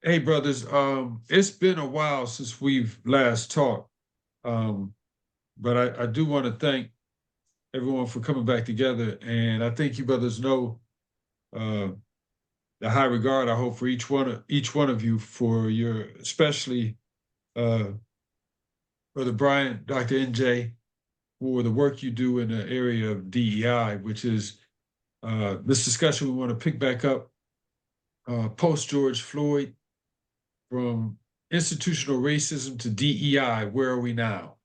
Hey, brothers. It's been a while since we've last talked, um, but I do want to thank everyone for coming back together. And I think you brothers know uh, the high regard I hold for each one of you for your, especially uh, Brother Brian, Dr. NJ, for the work you do in the area of DEI, which is this discussion we want to pick back up post George Floyd from institutional racism to DEI. Where are we now?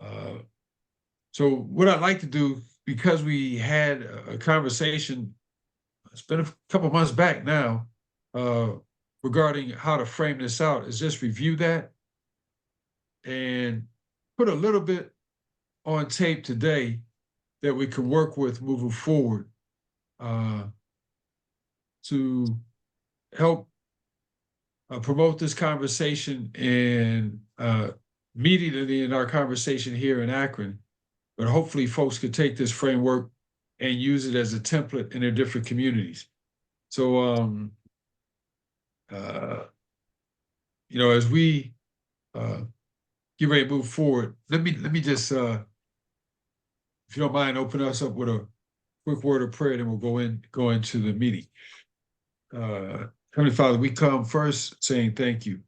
Uh, so what I'd like to do, because we had a conversation, it's been a couple months back now, uh, regarding how to frame this out, is just review that and put a little bit on tape today that we can work with moving forward uh, to help promote this conversation and immediately in our conversation here in Akron. But hopefully, folks could take this framework and use it as a template in their different communities. So, uh, as we uh, get ready to move forward, let me just, if you don't mind, open us up with a quick word of prayer, then we'll go into the meeting. Heavenly Father, we come first saying thank you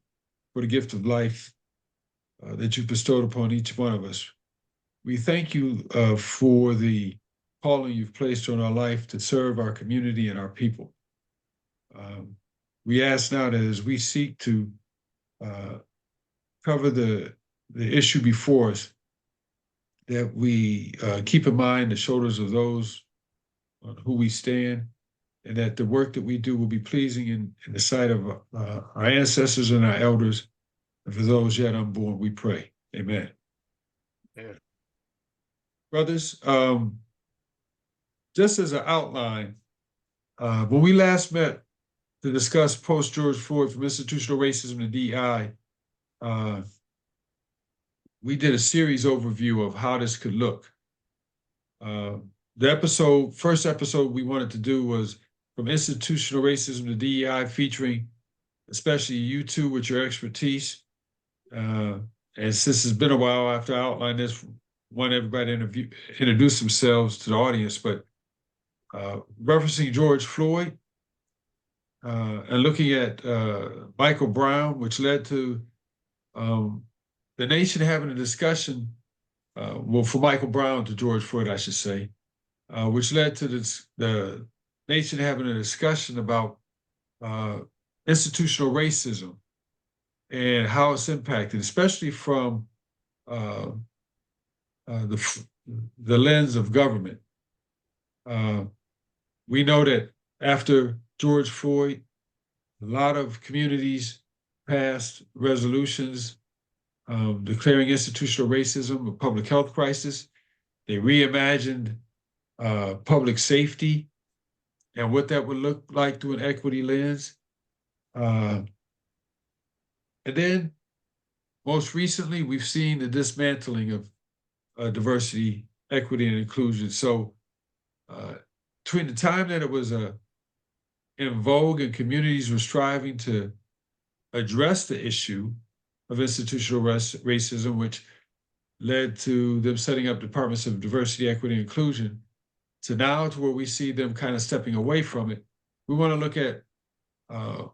for the gift of life that you bestowed upon each one of us. We thank you for the calling you've placed on our life to serve our community and our people. Um, we ask now that as we seek to uh, cover the issue before us, that we keep in mind the shoulders of those on who we stand, and that the work that we do will be pleasing in the sight of our ancestors and our elders, and for those yet unborn, we pray. Amen. Yeah. Brothers, just as an outline, when we last met to discuss post George Floyd from institutional racism to DEI, uh, we did a series overview of how this could look. The first episode we wanted to do was from institutional racism to DEI, featuring especially you two with your expertise. And since it's been a while after I outlined this, want everybody to introduce themselves to the audience, but referencing George Floyd and looking at Michael Brown, which led to the nation having a discussion, for Michael Brown to George Floyd, I should say, which led to the nation having a discussion about uh, institutional racism and how it's impacted, especially from uh, the lens of government. Uh, we know that after George Floyd, a lot of communities passed resolutions declaring institutional racism a public health crisis. They reimagined public safety and what that would look like through an equity lens. Uh, and then most recently, we've seen the dismantling of diversity, equity, and inclusion. So uh, between the time that it was in vogue and communities were striving to address the issue of institutional racism, which led to them setting up departments of diversity, equity, and inclusion, to now to where we see them kind of stepping away from it. We want to look at uh,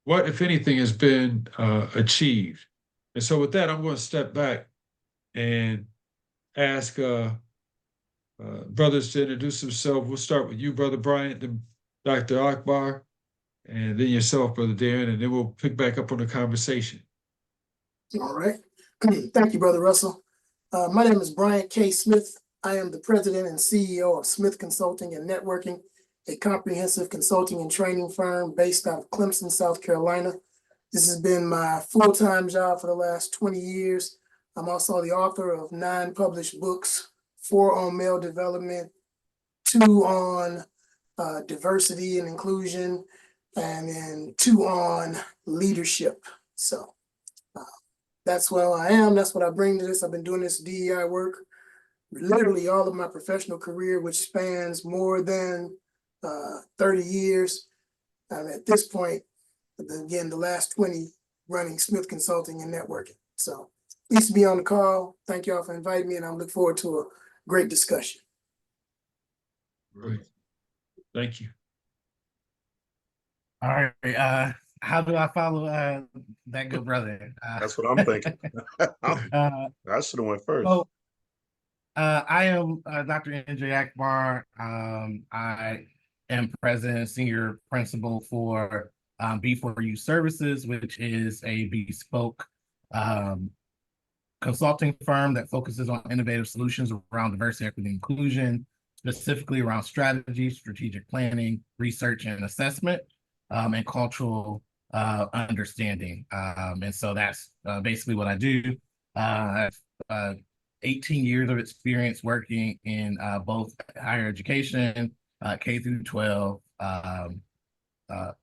what, if anything, has been achieved. And so with that, I'm going to step back and ask brothers to introduce themselves. We'll start with you, Brother Bryant, then Dr. Akbar, and then yourself, Brother Darren, and then we'll pick back up on the conversation. All right. Thank you, Brother Russell. My name is Bryant K. Smith. I am the president and CEO of Smith Consulting and Networking, a comprehensive consulting and training firm based out of Clemson, South Carolina. This has been my full-time job for the last 20 years. I'm also the author of 9 published books, 4 on male development, 2 on diversity and inclusion, and then 2 on leadership. So that's what I am. That's what I bring to this. I've been doing this DEI work literally all of my professional career, which spans more than 30 years. At this point, again, the last 20 running Smith Consulting and Networking. So pleased to be on the call. Thank you all for inviting me, and I look forward to a great discussion. Great. Thank you. All right. How do I follow that good brother? That's what I'm thinking. I should have went first. So, I am Dr. NJ Akbar. I am president and senior principal for B4U Services, which is a bespoke consulting firm that focuses on innovative solutions around diversity, equity, and inclusion, specifically around strategy, strategic planning, research and assessment, and cultural understanding. And so that's basically what I do. I have 18 years of experience working in both higher education, K through 12,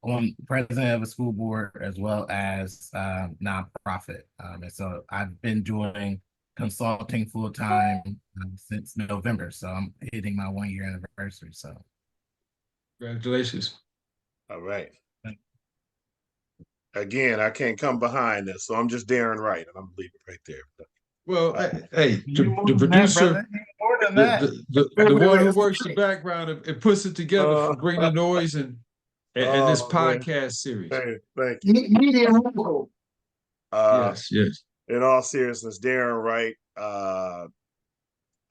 on president of a school board, as well as nonprofit. And so I've been doing consulting full time since November. So I'm hitting my 1-year anniversary. So Congratulations. All right. Again, I can't come behind this, so I'm just Darren Wright, and I'm leaving right there. Well, hey, the more than that, producer, brother. More than that. the one who works the background and puts it together for Bring the Noise and this podcast series. Thank you. Media Rumble. Yes. In all seriousness, Darren Wright,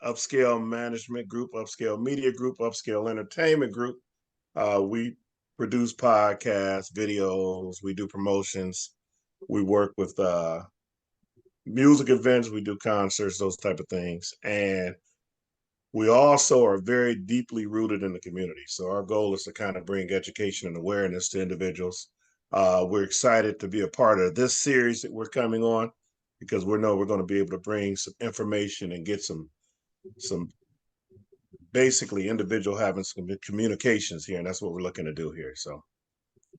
Upscale Management Group, Upscale Media Group, Upscale Entertainment Group. We produce podcasts, videos, we do promotions, we work with music events, we do concerts, those type of things. And we also are very deeply rooted in the community. So our goal is to kind of bring education and awareness to individuals. We're excited to be a part of this series that we're coming on, because we know we're going to be able to bring some information and get some basically individual having some communications here. And that's what we're looking to do here. So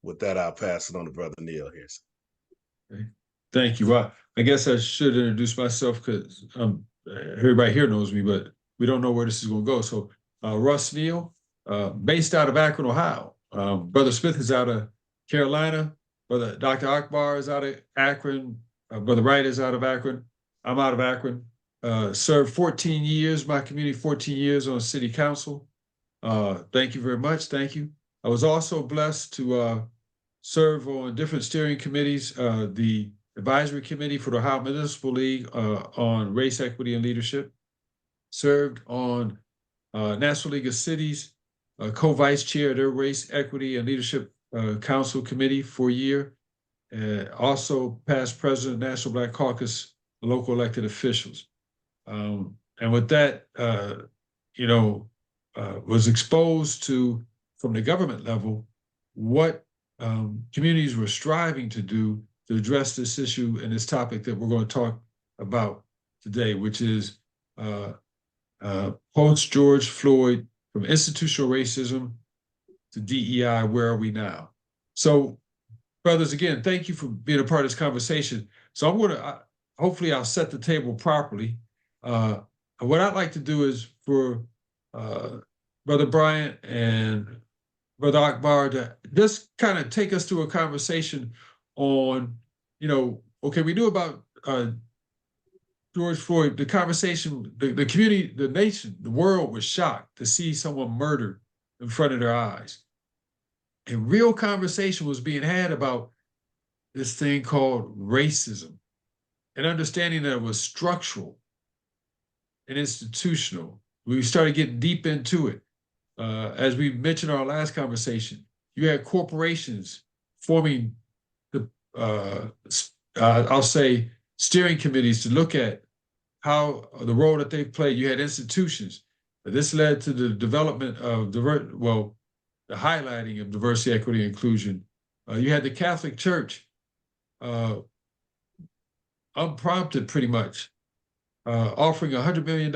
with that, I'll pass it on to Brother Neil here. Okay. Thank you. Well, I guess I should introduce myself, because everybody here knows me, but we don't know where this is going to go. So Russ Neal, based out of Akron, Ohio. Brother Smith is out of Carolina. Brother Dr. Akbar is out of Akron. Brother Wright is out of Akron. I'm out of Akron. Served 14 years, my community, 14 years on city council. Thank you very much. Thank you. I was also blessed to serve on different steering committees, the advisory committee for the Ohio Municipal League on race, equity, and leadership. Served on National League of Cities, co-vice chair of their race, equity, and leadership council committee for a year. Also past president of National Black Caucus, local elected officials. And with that, was exposed to, from the government level, what communities were striving to do to address this issue and this topic that we're going to talk about today, which is post-George Floyd, from institutional racism to DEI, where are we now? So, brothers, again, thank you for being a part of this conversation. So I'm going to, hopefully I'll set the table properly. What I'd like to do is for Brother Bryant and Brother Akbar to just kind of take us through a conversation on, okay, we knew about George Floyd, the conversation, the community, the nation, the world was shocked to see someone murdered in front of their eyes. And real conversation was being had about this thing called racism, and understanding that it was structural and institutional. We started getting deep into it. As we mentioned in our last conversation, you had corporations forming the, I'll say, steering committees to look at how the role that they played. You had institutions. This led to the development of the highlighting of diversity, equity, and inclusion. You had the Catholic Church, unprompted pretty much, offering $100 million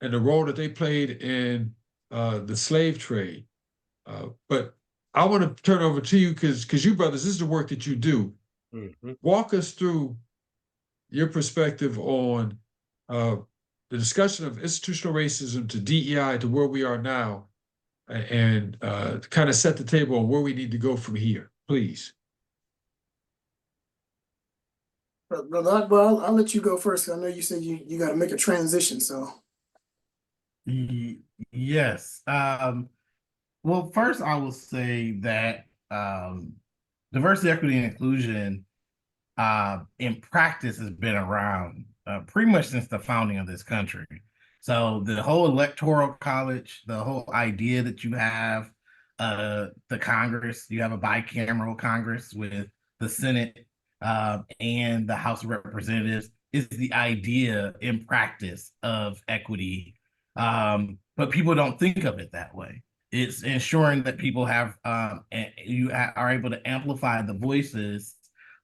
and the role that they played in the slave trade. But I want to turn over to you, because you brothers, this is the work that you do. Mm-hmm. Walk us through your perspective on the discussion of institutional racism to DEI to where we are now, and kind of set the table on where we need to go from here, please. Brother Akbar, I'll let you go first. 'Cause I know you said you got to make a transition. So Yes. Well, first I will say that diversity, equity, and inclusion in practice has been around pretty much since the founding of this country. So the whole electoral college, the whole idea that you have the Congress, you have a bicameral Congress with the Senate and the House of Representatives is the idea in practice of equity. But people don't think of it that way. It's ensuring that people have you are able to amplify the voices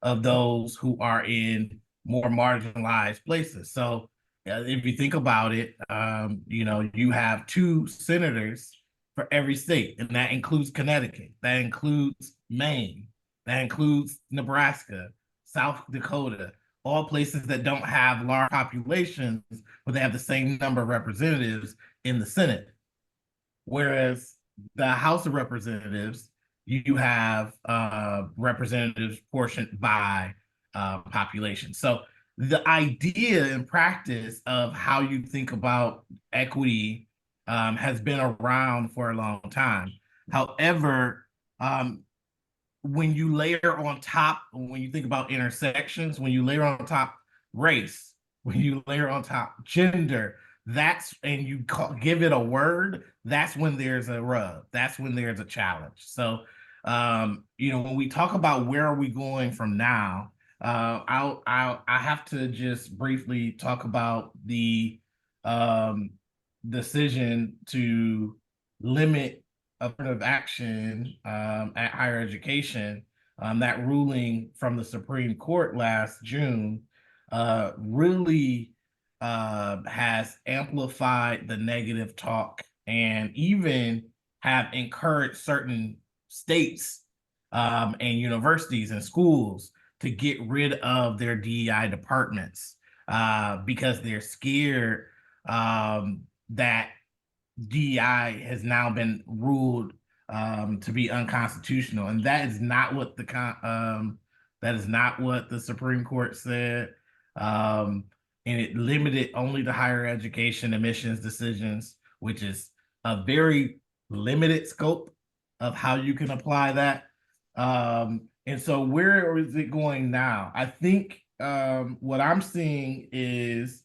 of those who are in more marginalized places. So if you think about it, you have 2 senators for every state, and that includes Connecticut, that includes Maine, that includes Nebraska, South Dakota, all places that don't have large populations, but they have the same number of representatives in the Senate. Whereas the House of Representatives, you have representatives portioned by population. So the idea and practice of how you think about equity has been around for a long time. However, when you layer on top, when you think about intersections, when you layer on top race, when you layer on top gender, and you give it a word, that's when there's a rub. That's when there's a challenge. So, when we talk about where are we going from now, I have to just briefly talk about the decision to limit affirmative action at higher education. That ruling from the Supreme Court last June really has amplified the negative talk and even have encouraged certain states and universities and schools to get rid of their DEI departments because they're scared that DEI has now been ruled to be unconstitutional, and that is not what the Supreme Court said. And it limited only to higher education admissions decisions, which is a very limited scope of how you can apply that. And so where is it going now? I think what I'm seeing is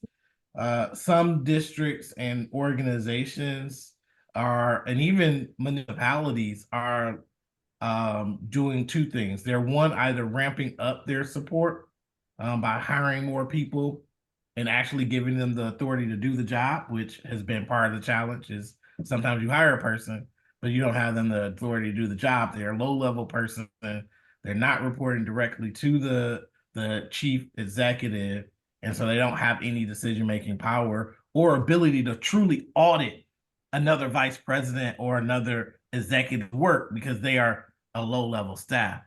some districts and organizations and even municipalities are doing 2 things. They're either ramping up their support by hiring more people and actually giving them the authority to do the job, which has been part of the challenge. Is sometimes you hire a person, but you don't have them the authority to do the job. They're a low-level person. They're not reporting directly to the chief executive, and so they don't have any decision-making power or ability to truly audit another vice president or another executive work because they are a low-level staff.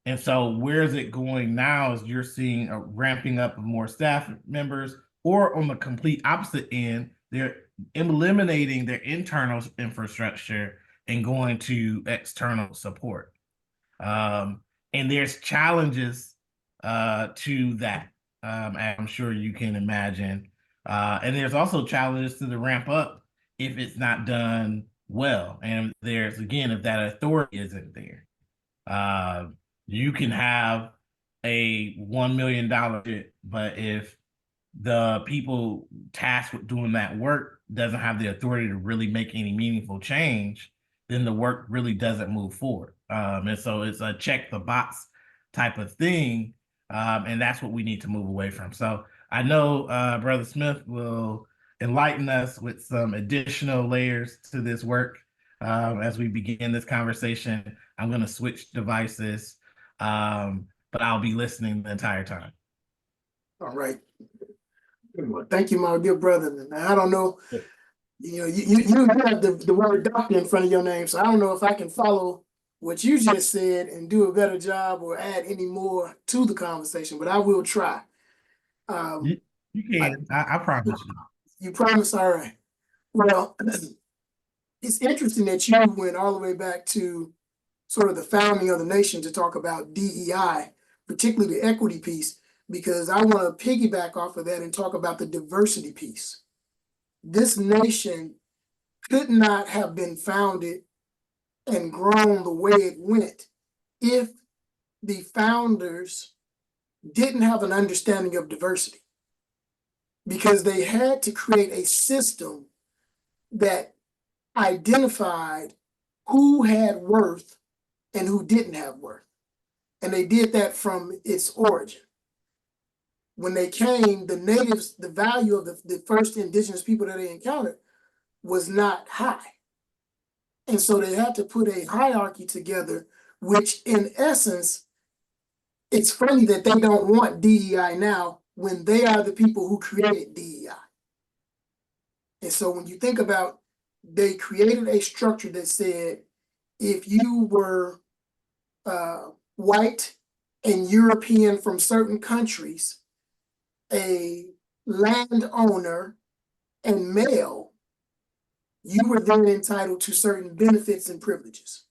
And so where is it going now is you're seeing a ramping up of more staff members, or on the complete opposite end, they're eliminating their internal infrastructure and going to external support. And there's challenges to that, as I'm sure you can imagine. And there's also challenges to the ramp up if it's not done well. And there's, again, if that authority isn't there. You can have a $1 million budget, but if the people tasked with doing that work doesn't have the authority to really make any meaningful change, then the work really doesn't move forward. And so it's a check the box type of thing. And that's what we need to move away from. So I know Brother Smith will enlighten us with some additional layers to this work as we begin this conversation. I'm going to switch devices, but I'll be listening the entire time. all right. Well, thank you, my dear brother. Now, I don't know, you have the word doctor in front of your name, so I don't know if I can follow what you just said and do a better job or add any more to the conversation, but I will try. You can. I promise you. You promise? All right. Well, it's interesting that you went all the way back to sort of the founding of the nation to talk about DEI, particularly the equity piece, because I want to piggyback off of that and talk about the diversity piece. This nation could not have been founded and grown the way it went if the founders didn't have an understanding of diversity, because they had to create a system that identified who had worth and who didn't have worth. And they did that from its origin. When they came, the natives, the value of the first indigenous people that they encountered was not high. And so they had to put a hierarchy together, which in essence, it's funny that they don't want DEI now when they are the people who created DEI. And so when you think about, they created a structure that said, if you were white and European from certain countries, a landowner and male, you were then entitled to certain benefits and privileges.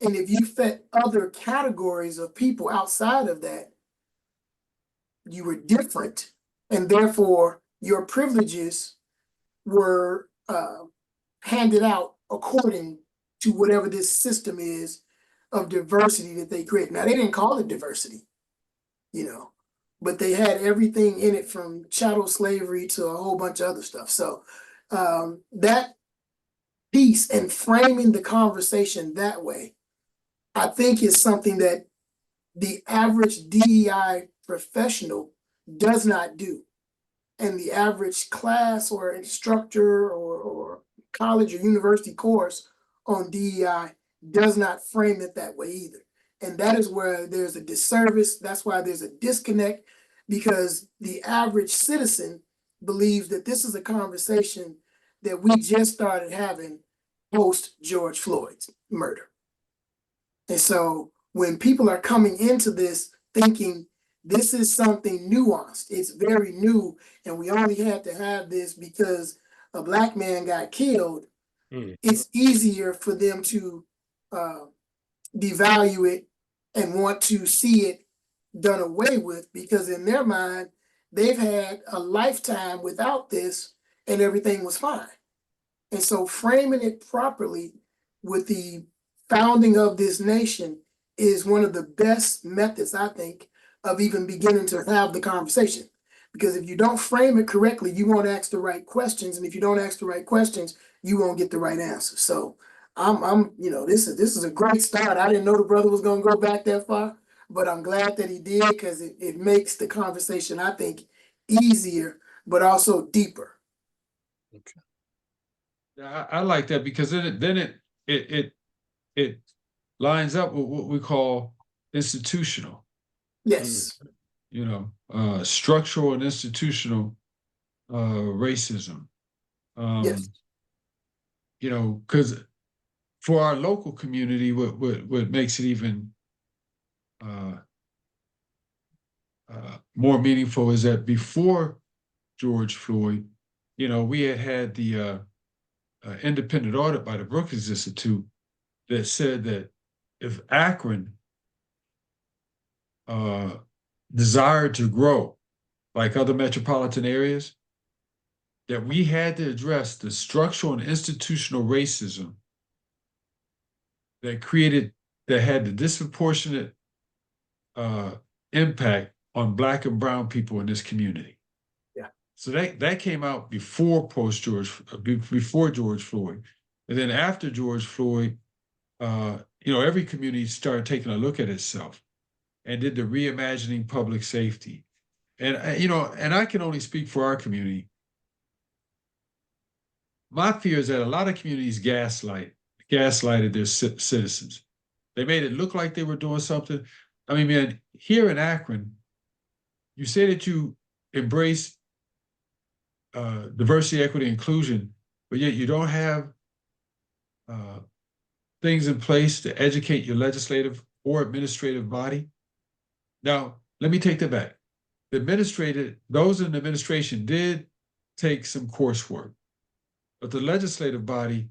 And if you fit other categories of people outside of that, you were different, and therefore your privileges were handed out according to whatever this system is of diversity that they create. Now, they didn't call it diversity, you know, but they had everything in it from chattel slavery to a whole bunch of other stuff. So that piece and framing the conversation that way, I think is something that the average DEI professional does not do. And the average class or instructor or college or university course on DEI does not frame it that way either. And that is where there's a disservice. That's why there's a disconnect, because the average citizen believes that this is a conversation that we just started having post George Floyd's murder. And so when people are coming into this thinking this is something nuanced, it's very new, and we only had to have this because a Black man got killed, it's easier for them to devalue it and want to see it done away with, because in their mind, they've had a lifetime without this and everything was fine. And so framing it properly with the founding of this nation is one of the best methods, I think, of even beginning to have the conversation. Because if you don't frame it correctly, you won't ask the right questions. And if you don't ask the right questions, you won't get the right answers. So I'm you know, this is a great start. I didn't know the brother was gonna go back that far, but I'm glad that he did, because it makes the conversation, I think, easier, but also deeper. Okay. I like that, because then it lines up with what we call institutional. Yes. You know, structural and institutional racism. Yes. You know, because for our local community, what makes it even more meaningful is that before George Floyd, you know, we had the independent audit by the Brookings Institute that said that if Akron desired to grow like other metropolitan areas, that we had to address the structural and institutional racism that had the disproportionate impact on Black and brown people in this community. Yeah. So that came out before before George Floyd. And then after George Floyd, you know, every community started taking a look at itself and did the reimagining public safety. And, you know, and I can only speak for our community. My fear is that a lot of communities gaslighted their citizens. They made it look like they were doing something. I mean, man, here in Akron, you say that you embrace diversity, equity, inclusion, but yet you don't have things in place to educate your legislative or administrative body. Now, let me take that back. Those in the administration did take some coursework, but the legislative body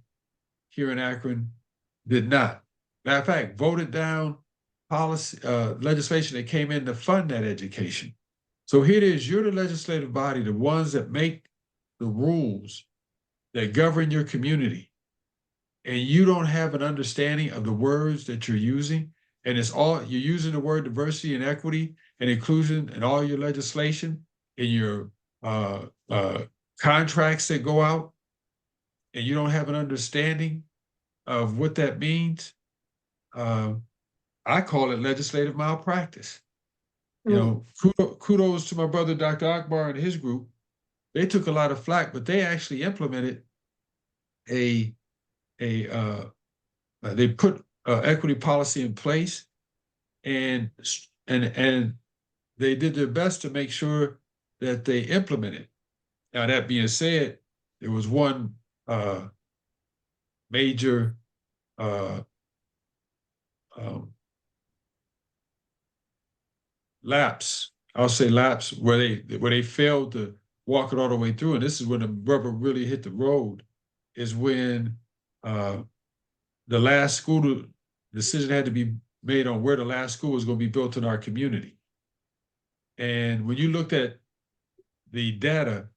here in Akron did not. Matter of fact, voted down policy, legislation that came in to fund that education. So here it is, you're the legislative body, the ones that make the rules that govern your community. And you don't have an understanding of the words that you're using. And you're using the word diversity and equity and inclusion in all your legislation, in your contracts that go out, and you don't have an understanding of what that means. I call it legislative malpractice. You know, kudos to my brother, Dr. Akbar, and his group. They took a lot of flack, but they actually implemented they put equity policy in place, and they did their best to make sure that they implemented. Now, that being said, there was one major lapse. I'll say lapse where they failed to walk it all the way through. And this is when the rubber really hit the road, is when the last school decision had to be made on where the last school was going to be built in our community. And when you looked at the data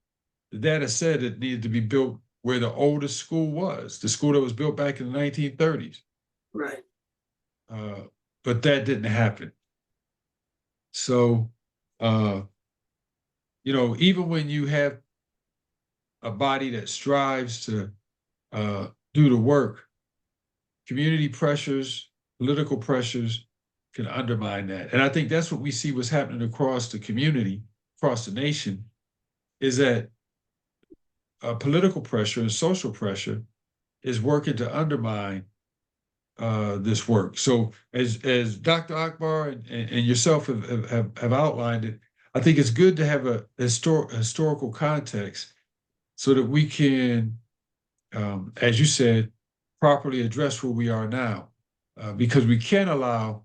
said it needed to be built where the oldest school was, the school that was built back in the 1930s. Right. But that didn't happen. So, you know, even when you have a body that strives to do the work, community pressures, political pressures can undermine that. And I think that's what we see what's happening across the community, across the nation, is that political pressure and social pressure is working to undermine this work. So as Dr. Akbar and yourself have outlined it, I think it's good to have a historical context so that we can, as you said, properly address where we are now, because we can't allow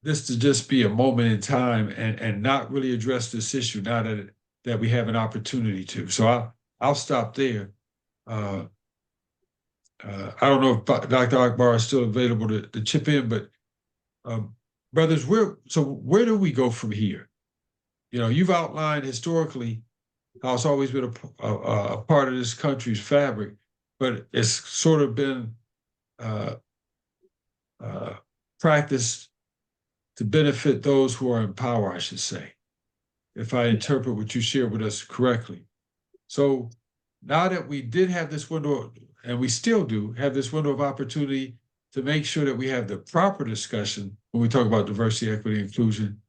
this to just be a moment in time and not really address this issue now that we have an opportunity to. So I'll stop there. I don't know if Dr. Akbar is still available to chip in, but brothers, where do we go from here? You know, you've outlined historically how it's always been a part of this country's fabric, but it's sort of been practiced to benefit those who are in power, I should say, if I interpret what you shared with us correctly. So now that we did have this window, and we still do have this window of opportunity to make sure that we have the proper discussion when we talk about diversity, equity, inclusion,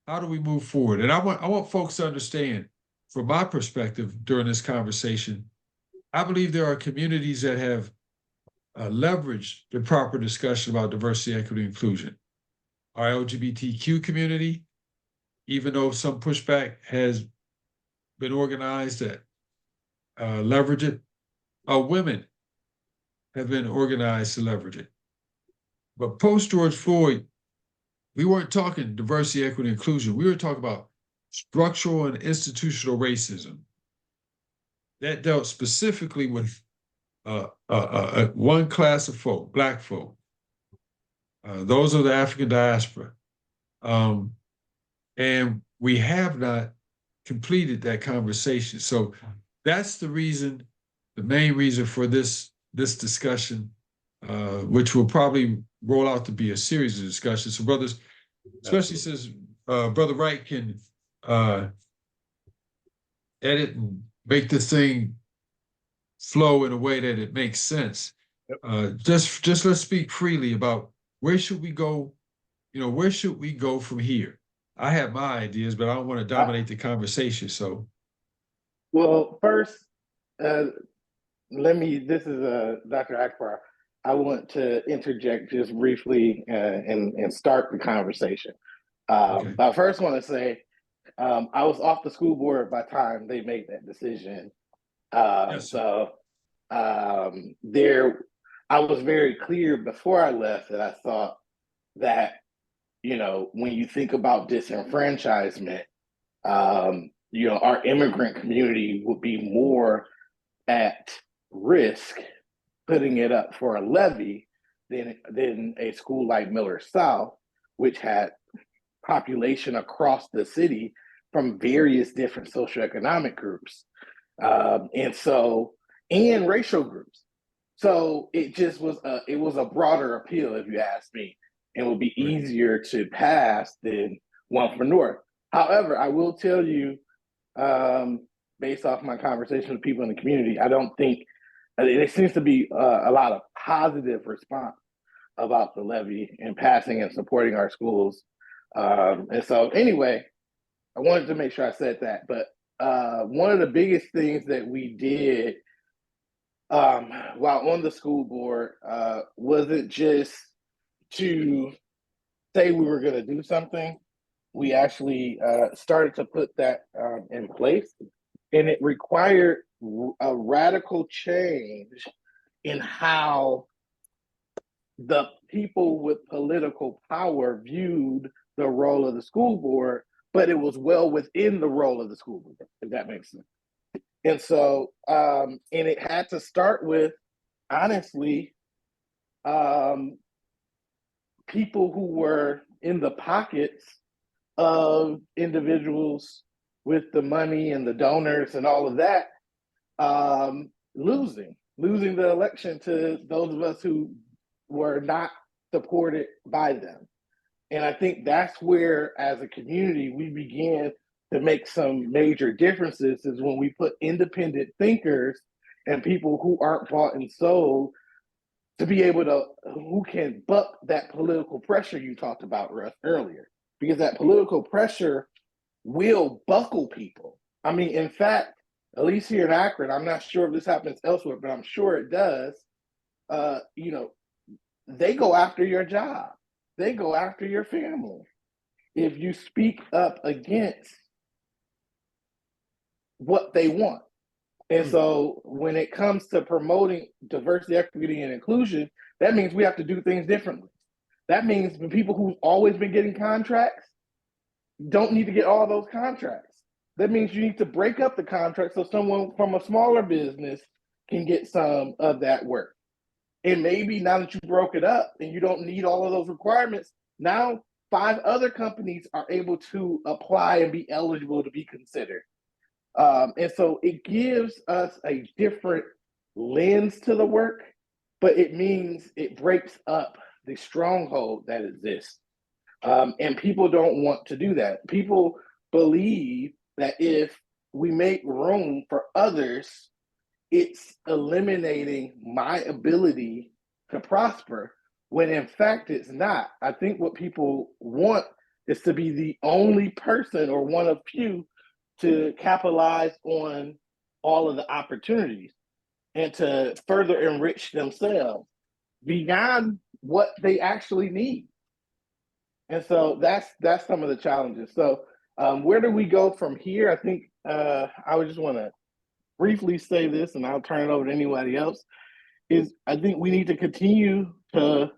how do we move forward? And I want folks to understand, from my perspective during this conversation, I believe there are communities that have leveraged the proper discussion about diversity, equity, inclusion. Our LGBTQ community, even though some pushback has been organized that leverage it, women have been organized to leverage it. But post George Floyd, we weren't talking diversity, equity, inclusion. We were talking about structural and institutional racism. That dealt specifically with one class of folk, Black folk. Those are the African diaspora. And we have not completed that conversation. So that's the reason, the main reason for this discussion, which will probably roll out to be a series of discussions. So brothers, especially since Brother Wright can edit and make this thing flow in a way that it makes sense. Yep. Just let's speak freely about where should we go, where should we go from here? I have my ideas, but I don't want to dominate the conversation. So, well, first, this is Dr. Akbar. I want to interject just briefly and start the conversation. Okay. I first want to say I was off the school board by the time they made that decision. Yes, so I was very clear before I left that I thought that, when you think about disenfranchisement, our immigrant community would be more at risk putting it up for a levy than a school like Miller South, which had population across the city from various different socioeconomic groups, and racial groups. So it just was a broader appeal, if you ask me, and would be easier to pass than one for North. However, I will tell you, based off my conversation with people in the community, I don't think there seems to be a lot of positive response about the levy and passing and supporting our schools. And so anyway, I wanted to make sure I said that. But one of the biggest things that we did while on the school board wasn't just to say we were going to do something. We actually started to put that in place, and it required a radical change in how the people with political power viewed the role of the school board, but it was well within the role of the school board, if that makes sense. And so, and it had to start with, honestly, people who were in the pockets of individuals with the money and the donors and all of that, losing the election to those of us who were not supported by them. And I think that's where, as a community, we began to make some major differences, is when we put independent thinkers and people who aren't bought and sold to be able to, who can buck that political pressure you talked about, Russ, earlier. Because that political pressure will buckle people. I mean, in fact, at least here in Akron, I'm not sure if this happens elsewhere, but I'm sure it does. They go after your job. They go after your family. If you speak up against what they want. And so when it comes to promoting diversity, equity, and inclusion, that means we have to do things differently. That means the people who've always been getting contracts don't need to get all those contracts. That means you need to break up the contract so someone from a smaller business can get some of that work. And maybe now that you broke it up and you don't need all of those requirements, now 5 other companies are able to apply and be eligible to be considered. And so it gives us a different lens to the work, but it means it breaks up the stronghold that exists. And people don't want to do that. People believe that if we make room for others, it's eliminating my ability to prosper, when in fact it's not. I think what people want is to be the only person or one of few to capitalize on all of the opportunities and to further enrich themselves beyond what they actually need. And so that's some of the challenges. So where do we go from here? I think I would just want to briefly say this, and I'll turn it over to anybody else, is I think we need to continue to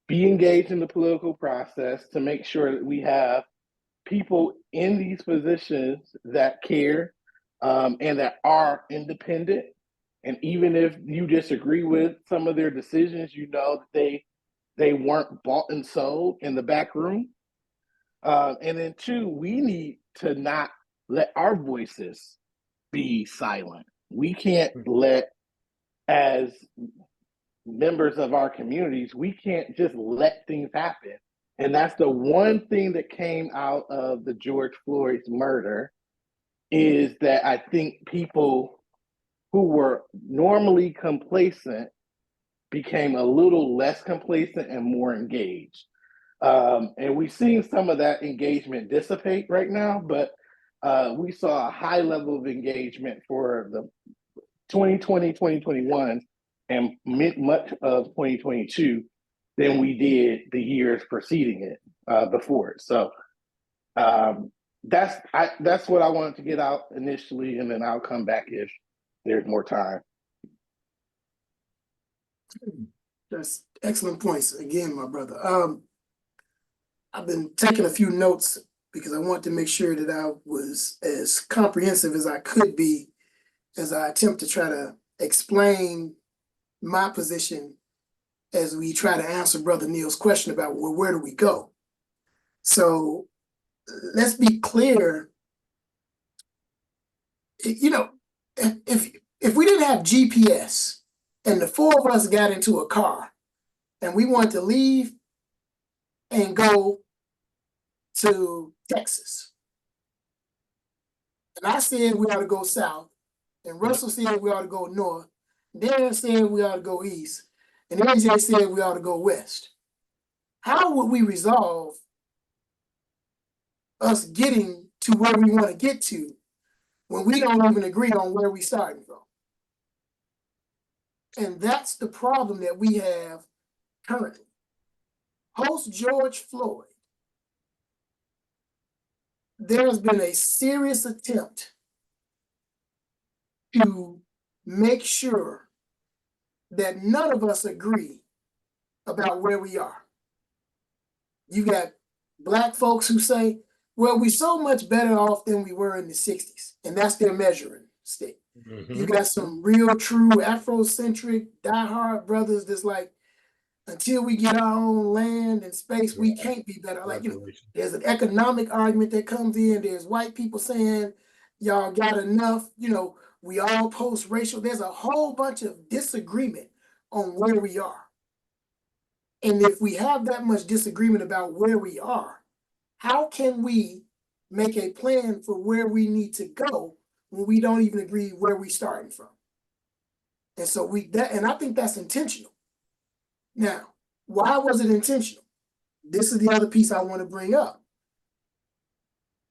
be engaged in the political process to make sure that we have people in these positions that care and that are independent. And even if you disagree with some of their decisions, you know that they weren't bought and sold in the back room. And then 2, we need to not let our voices be silent. We can't let, as members of our communities, we can't just let things happen. And that's the one thing that came out of the George Floyd's murder, is that I think people who were normally complacent became a little less complacent and more engaged. And we've seen some of that engagement dissipate right now, but we saw a high level of engagement for the 2020, 2021, and much of 2022 than we did the years preceding it before it. So that's what I wanted to get out initially, and then I'll come back if there's more time. That's excellent points again, my brother. I've been taking a few notes because I want to make sure that I was as comprehensive as I could be as I attempt to try to explain my position as we try to answer Brother Neil's question about, well, where do we go? So let's be clear. You know, if we didn't have GPS and the four of us got into a car and we wanted to leave and go to Texas, and I said we ought to go south, and Russell said we ought to go north, Darren said we ought to go east, and AJ said we ought to go west. How would we resolve us getting to where we want to get to when we don't even agree on where we starting from? And that's the problem that we have currently. Post George Floyd, there has been a serious attempt to make sure that none of us agree about where we are. You got Black folks who say, well, we're so much better off than we were in the 60s, and that's their measuring stick. You got some real true Afrocentric diehard brothers that's like, until we get our own land and space, we can't be better. Like, you know, there's an economic argument that comes in. There's white people saying, y'all got enough, you know, we all post-racial. There's a whole bunch of disagreement on where we are. And if we have that much disagreement about where we are, how can we make a plan for where we need to go when we don't even agree where we're starting from? And so and I think that's intentional. Now, why was it intentional? This is the other piece I want to bring up.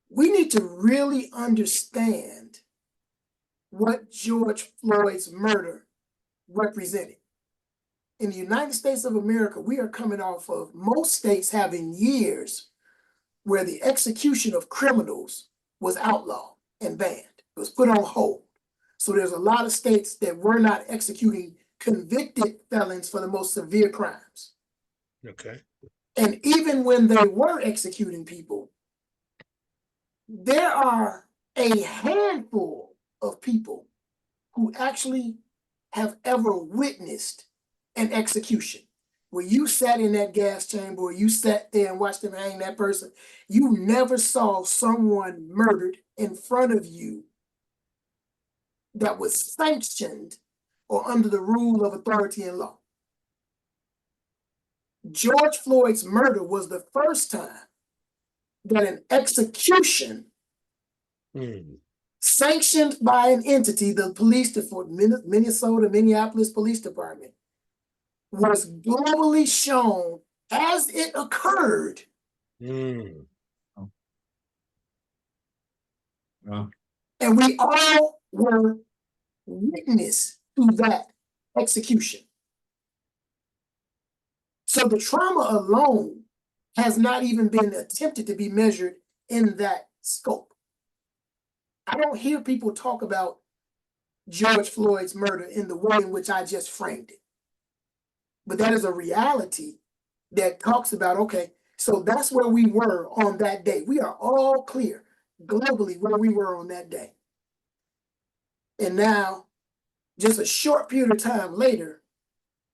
We need to really understand what George Floyd's murder represented. In the United States of America, we are coming off of most states having years where the execution of criminals was outlawed and banned. It was put on hold. So there's a lot of states that were not executing convicted felons for the most severe crimes. Okay. And even when they were executing people, there are a handful of people who actually have ever witnessed an execution. Where you sat in that gas chamber, or you sat there and watched them hang that person, you never saw someone murdered in front of you that was sanctioned or under the rule of authority and law. George Floyd's murder was the first time that an execution sanctioned by an entity, the police department, Minneapolis Police Department, was globally shown as it occurred. Well, And we all were witness to that execution. So the trauma alone has not even been attempted to be measured in that scope. I don't hear people talk about George Floyd's murder in the way in which I just framed it. But that is a reality that talks about, okay, so that's where we were on that day. We are all clear globally where we were on that day. And now, just a short period of time later,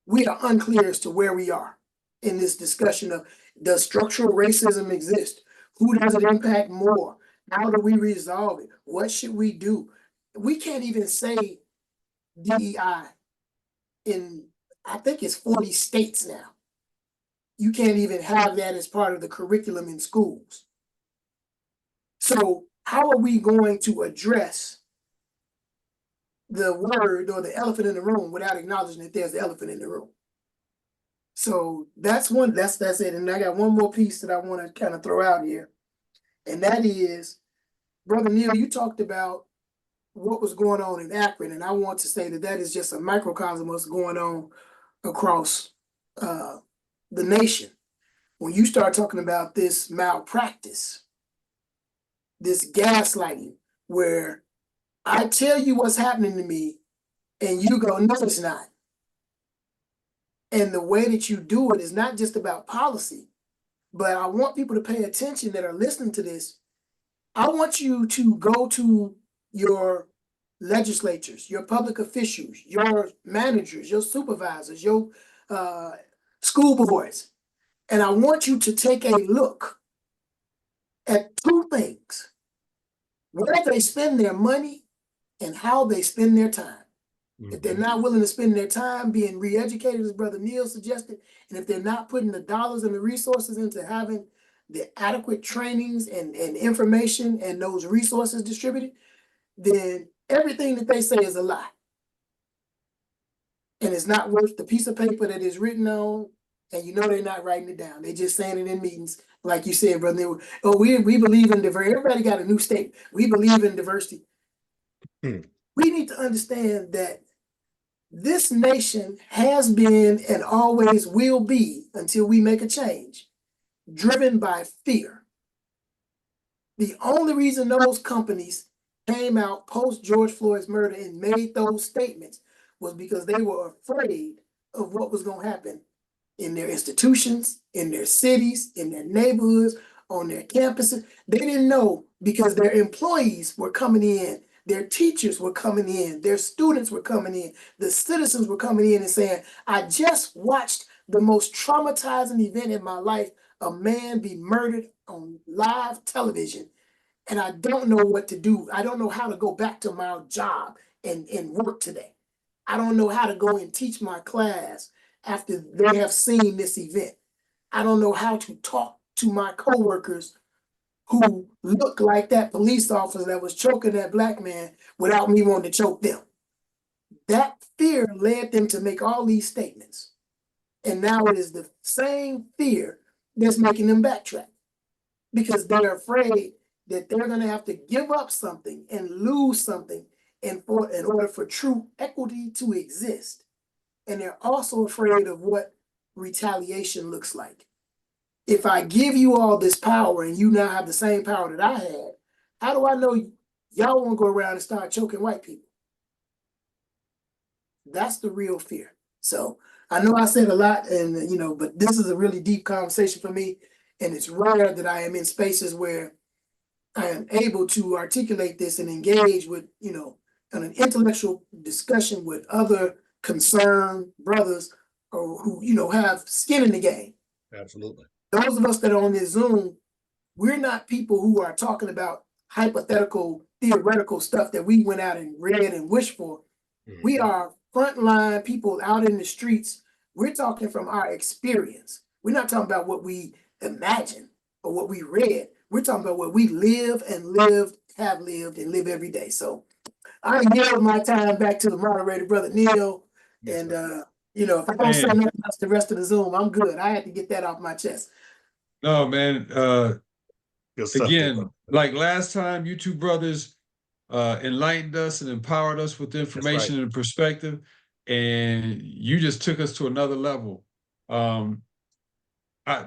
we are unclear as to where we are in this discussion of, does structural racism exist? Who does it impact more? How do we resolve it? What should we do? We can't even say DEI in, I think it's 40 states now. You can't even have that as part of the curriculum in schools. So how are we going to address the word or the elephant in the room without acknowledging that there's the elephant in the room? So that's it. And I got one more piece that I want to kind of throw out here. And that is, Brother Neil, you talked about what was going on in Akron. And I want to say that that is just a microcosm of what's going on across the nation. When you start talking about this malpractice, this gaslighting, where I tell you what's happening to me and you go, no, it's not. And the way that you do it is not just about policy, but I want people to pay attention that are listening to this. I want you to go to your legislatures, your public officials, your managers, your supervisors, your school boards. And I want you to take a look at two things: where they spend their money and how they spend their time. If they're not willing to spend their time being re-educated, as Brother Neil suggested, and if they're not putting the dollars and the resources into having the adequate trainings and information and those resources distributed, then everything that they say is a lie. And it's not worth the piece of paper that it's written on, and you know they're not writing it down. They're just saying it in meetings, like you said, brother. Oh, we believe in diversity. Everybody got a new statement. We believe in diversity. We need to understand that this nation has been and always will be, until we make a change, driven by fear. The only reason those companies came out post George Floyd's murder and made those statements was because they were afraid of what was going to happen in their institutions, in their cities, in their neighborhoods, on their campuses. They didn't know, because their employees were coming in, their teachers were coming in, their students were coming in, the citizens were coming in and saying, I just watched the most traumatizing event in my life, a man be murdered on live television, and I don't know what to do. I don't know how to go back to my job and work today. I don't know how to go and teach my class after they have seen this event. I don't know how to talk to my coworkers who look like that police officer that was choking that black man without me wanting to choke them. That fear led them to make all these statements. And now it is the same fear that's making them backtrack, because they're afraid that they're going to have to give up something and lose something in order for true equity to exist. And they're also afraid of what retaliation looks like. If I give you all this power and you now have the same power that I had, how do I know y'all won't go around and start choking white people? That's the real fear. So I know I said a lot, and but this is a really deep conversation for me, and it's rare that I am in spaces where I am able to articulate this and engage with, an intellectual discussion with other concerned brothers or who, have skin in the game. Absolutely. Those of us that are on this Zoom, we're not people who are talking about hypothetical, theoretical stuff that we went out and read and wished for. We are frontline people out in the streets. We're talking from our experience. We're not talking about what we imagine or what we read. We're talking about what we live and lived, have lived, and live every day. So I yield my time back to the moderator, Brother Neil. Yes, And sir. if I don't say nothing else the rest of the Zoom, I'm good. I had to get that off my chest. No, man. Good stuff, Again, brother. like last time, you two brothers enlightened us and empowered us with information and perspective, and you just took us to another level.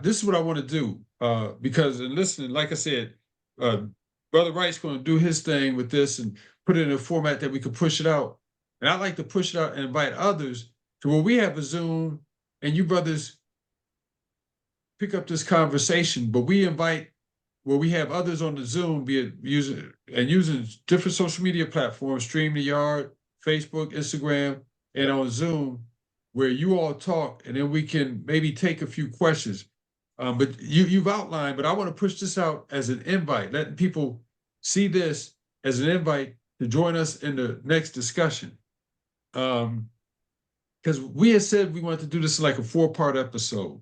This is what I want to do, because in listening, like I said, Brother Wright's going to do his thing with this and put it in a format that we could push it out. And I like to push it out and invite others to where we have a Zoom and you brothers pick up this conversation, but we invite where we have others on the Zoom, be it using different social media platforms, Stream the Yard, Facebook, Instagram, and on Zoom, where you all talk, and then we can maybe take a few questions. But you've outlined, but I want to push this out as an invite, letting people see this as an invite to join us in the next discussion. Because we had said we wanted to do this like a 4-part episode.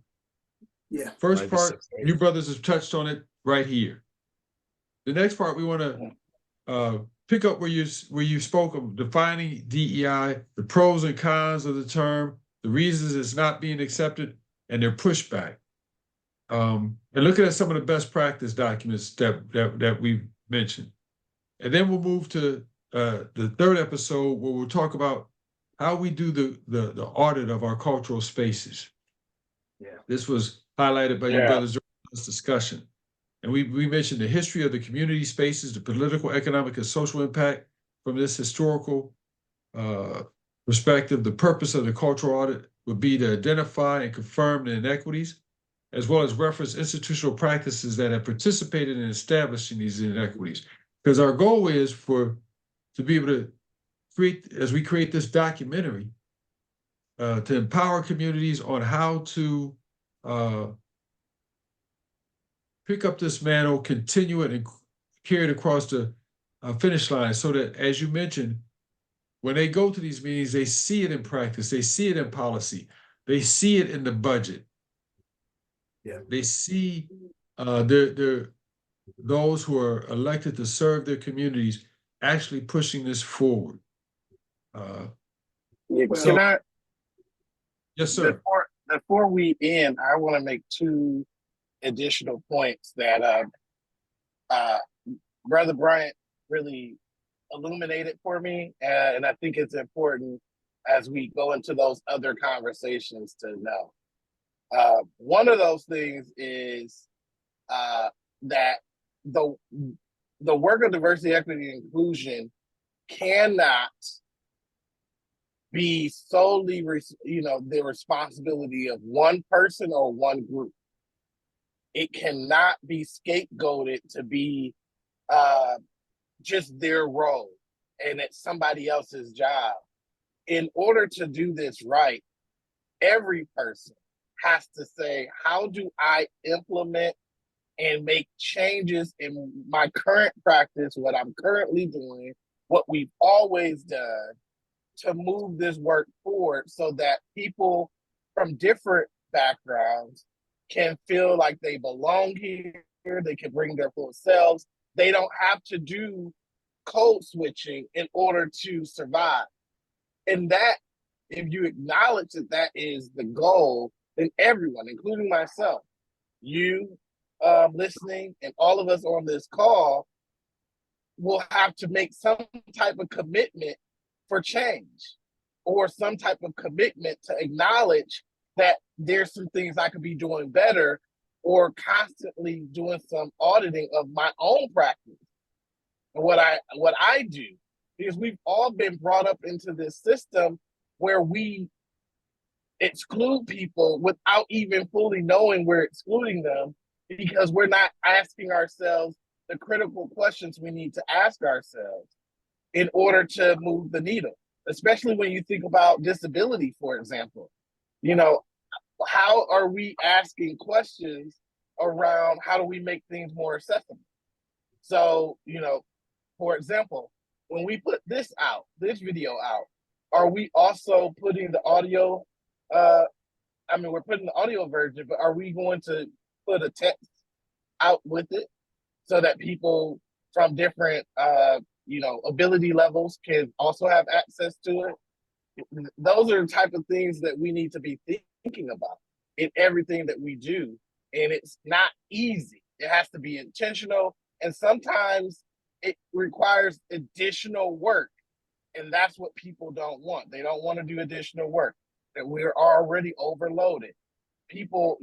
Yeah. First part, you brothers have touched on it right here. The next part, we want to pick up where you spoke of defining DEI, the pros and cons of the term, the reasons it's not being accepted, and their pushback. And looking at some of the best practice documents that we've mentioned. And then we'll move to the third episode where we'll talk about how we do the audit of our cultural spaces. Yeah. This was highlighted by you brothers during this discussion. And we mentioned the history of the community spaces, the political, economic, and social impact from this historical perspective. The purpose of the cultural audit would be to identify and confirm the inequities, as well as reference institutional practices that have participated in establishing these inequities. Because our goal is to be able to we create this documentary to empower communities on how to pick up this mantle, continue it, and carry it across the finish line, so that, as you mentioned, when they go to these meetings, they see it in practice, they see it in policy, they see it in the budget. Yeah. They see those who are elected to serve their communities actually pushing this forward. Can I, Yes, sir. before we end, I want to make two additional points that Brother Bryant really illuminated for me, and I think it's important as we go into those other conversations to know. One of those things is that the work of diversity, equity, and inclusion cannot be solely, the responsibility of one person or one group. It cannot be scapegoated to be just their role, and it's somebody else's job. In order to do this right, every person has to say, how do I implement and make changes in my current practice, what I'm currently doing, what we've always done, to move this work forward so that people from different backgrounds can feel like they belong here, they can bring their full selves. They don't have to do code switching in order to survive. And that, if you acknowledge that that is the goal, then everyone, including myself, you listening, and all of us on this call, will have to make some type of commitment for change, or some type of commitment to acknowledge that there's some things I could be doing better, or constantly doing some auditing of my own practice and what I do. Because we've all been brought up into this system where we exclude people without even fully knowing we're excluding them, because we're not asking ourselves the critical questions we need to ask ourselves in order to move the needle, especially when you think about disability, for example. How are we asking questions around how do we make things more accessible? So, for example, when we put this video out, are we also putting the audio, we're putting the audio version, but are we going to put a text out with it so that people from different, ability levels can also have access to it? Those are the type of things that we need to be thinking about in everything that we do. And it's not easy. It has to be intentional. And sometimes it requires additional work. And that's what people don't want. They don't want to do additional work, that we're already overloaded. People,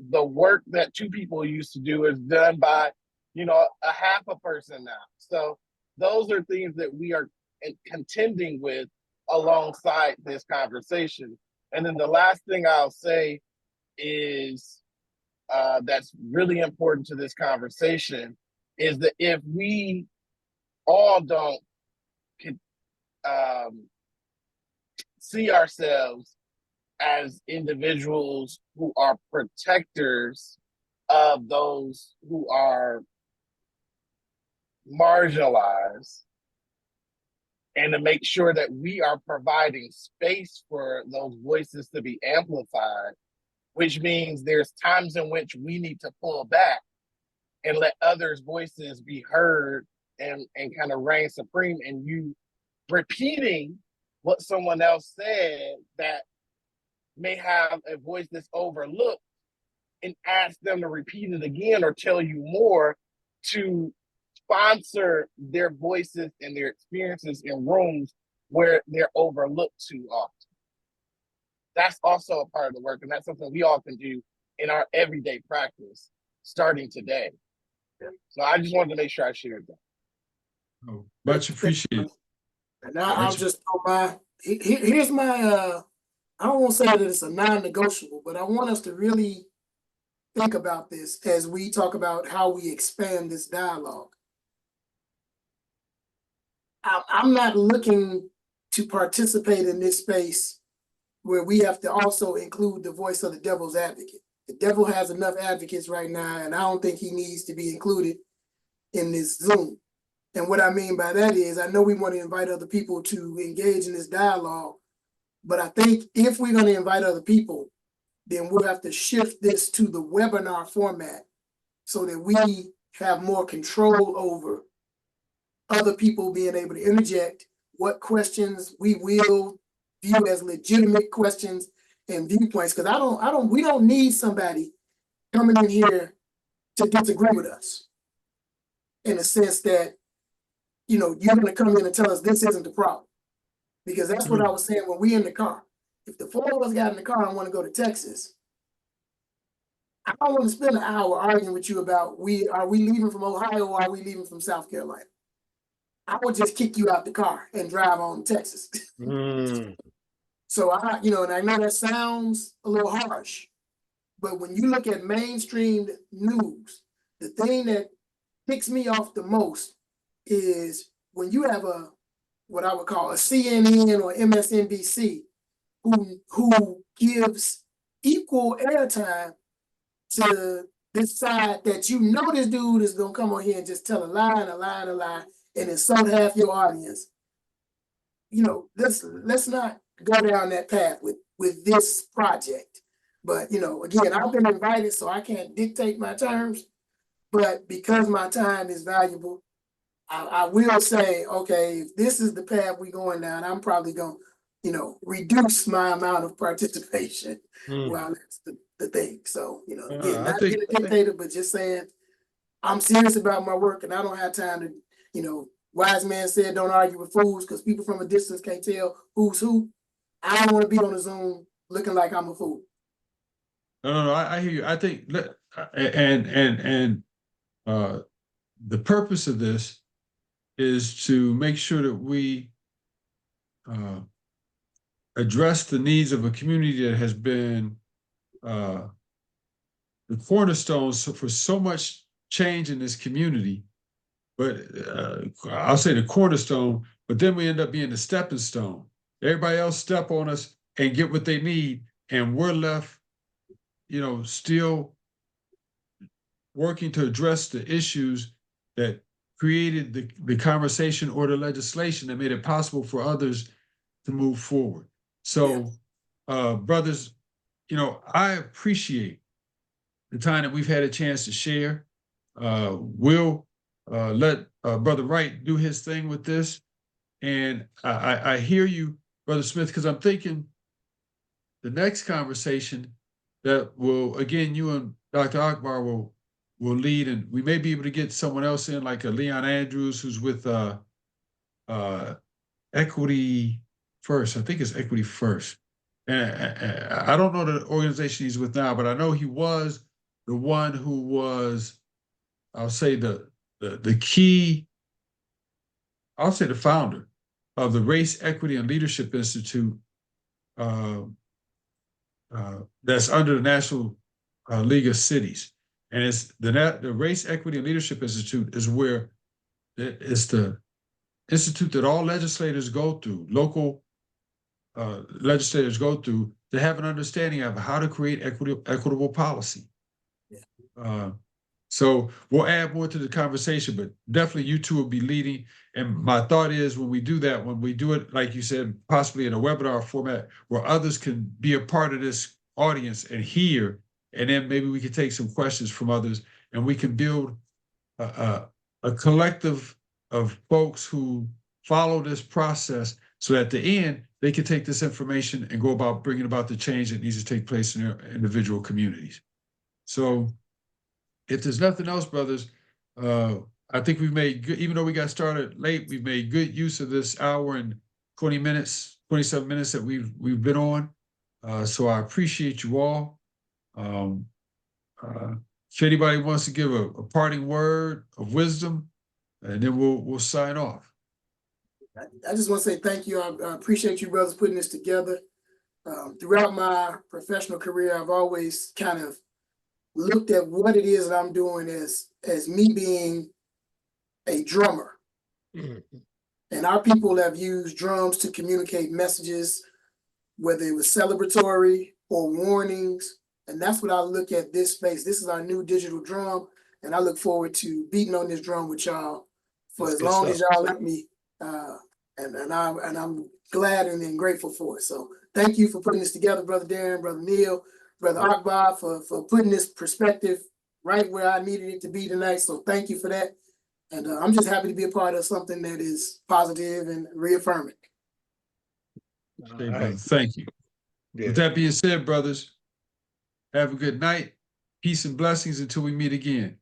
the work that two people used to do is done by, a half a person now. So those are things that we are contending with alongside this conversation. And then the last thing I'll say is that's really important to this conversation is that if we all don't see ourselves as individuals who are protectors of those who are marginalized, and to make sure that we are providing space for those voices to be amplified, which means there's times in which we need to pull back and let others' voices be heard and kind of reign supreme, and you repeating what someone else said that may have a voice that's overlooked, and ask them to repeat it again or tell you more, to sponsor their voices and their experiences in rooms where they're overlooked too often. That's also a part of the work, and that's something we all can do in our everyday practice starting today. So I just wanted to make sure I shared that. Oh, much appreciated. And now I'll just throw here's my, I don't want to say that it's a non-negotiable, but I want us to really think about this as we talk about how we expand this dialogue. I'm not looking to participate in this space where we have to also include the voice of the devil's advocate. The devil has enough advocates right now, and I don't think he needs to be included in this Zoom. And what I mean by that is, I know we want to invite other people to engage in this dialogue, but I think if we're going to invite other people, then we'll have to shift this to the webinar format so that we have more control over other people being able to interject what questions we will view as legitimate questions and viewpoints. Because we don't need somebody coming in here to disagree with us in the sense that, you know, you're going to come in and tell us this isn't the problem. Because that's what I was saying when we in the car. If the four of us got in the car and want to go to Texas, I don't want to spend an hour arguing with you about are we leaving from Ohio or are we leaving from South Carolina? I would just kick you out the car and drive on to Texas. So and I know that sounds a little harsh, but when you look at mainstream news, the thing that ticks me off the most is when you have what I would call a CNN or MSNBC who gives equal airtime to this side that you know this dude is gonna come on here and just tell a lie and a lie and a lie and insult half your audience. You know, let's not go down that path with this project. But again, I've been invited, so I can't dictate my terms. But because my time is valuable, I will say, okay, if this is the path we're going down, I'm probably going to, reduce my amount of participation. Well, that's the thing. So, again, not being a dictator, but just saying I'm serious about my work and I don't have time to, wise man said, don't argue with fools because people from a distance can't tell who's who. I don't want to be on a Zoom looking like I'm a fool. No, I hear you. I think the purpose of this is to make sure that we address the needs of a community that has been the cornerstones for so much change in this community. But I'll say the cornerstone, but then we end up being the stepping stone. Everybody else step on us and get what they need, and we're left, still working to address the issues that created the conversation or the legislation that made it possible for others to move forward. So, brothers, I appreciate the time that we've had a chance to share. We'll let Brother Wright do his thing with this. And I hear you, Brother Smith, because I'm thinking the next conversation that will, again, you and Dr. Akbar will lead, and we may be able to get someone else in, like a Leon Andrews, who's with Equity First. I think it's Equity First. And I don't know the organization he's with now, but I know he was the one who was, I'll say the key, I'll say the founder of the Race, Equity, and Leadership Institute that's under the National League of Cities. And it's the Race, Equity, and Leadership Institute is where it's the institute that all legislators go through, local legislators go through to have an understanding of how to create equitable policy. So we'll add more to the conversation, but definitely you two will be leading. And my thought is when we do that, when we do it, like you said, possibly in a webinar format where others can be a part of this audience and hear, and then maybe we can take some questions from others and we can build a collective of folks who follow this process so at the end, they can take this information and go about bringing about the change that needs to take place in their individual communities. So if there's nothing else, brothers, I think we've made good, even though we got started late, we've made good use of this hour and 20 minutes, 27 minutes that we've been on. So I appreciate you all. If anybody wants to give a parting word of wisdom, and then we'll sign off. I just want to say thank you. I appreciate you brothers putting this together. Throughout my professional career, I've always kind of looked at what it is that I'm doing as me being a drummer. And our people have used drums to communicate messages, whether it was celebratory or warnings. And that's what I look at this space. This is our new digital drum. And I look forward to beating on this drum with y'all for That's as good long stuff. as y'all let me. And I'm glad and grateful for it. So thank you for putting this together, Brother Darren, Brother Neil, Brother Akbar, for putting this perspective right where I needed it to be tonight. So thank you for that. And I'm just happy to be a part of something that is positive and reaffirming. Okay, All brother. right. Thank you. Yeah. With that being said, brothers, have a good night. Peace and blessings until we meet again.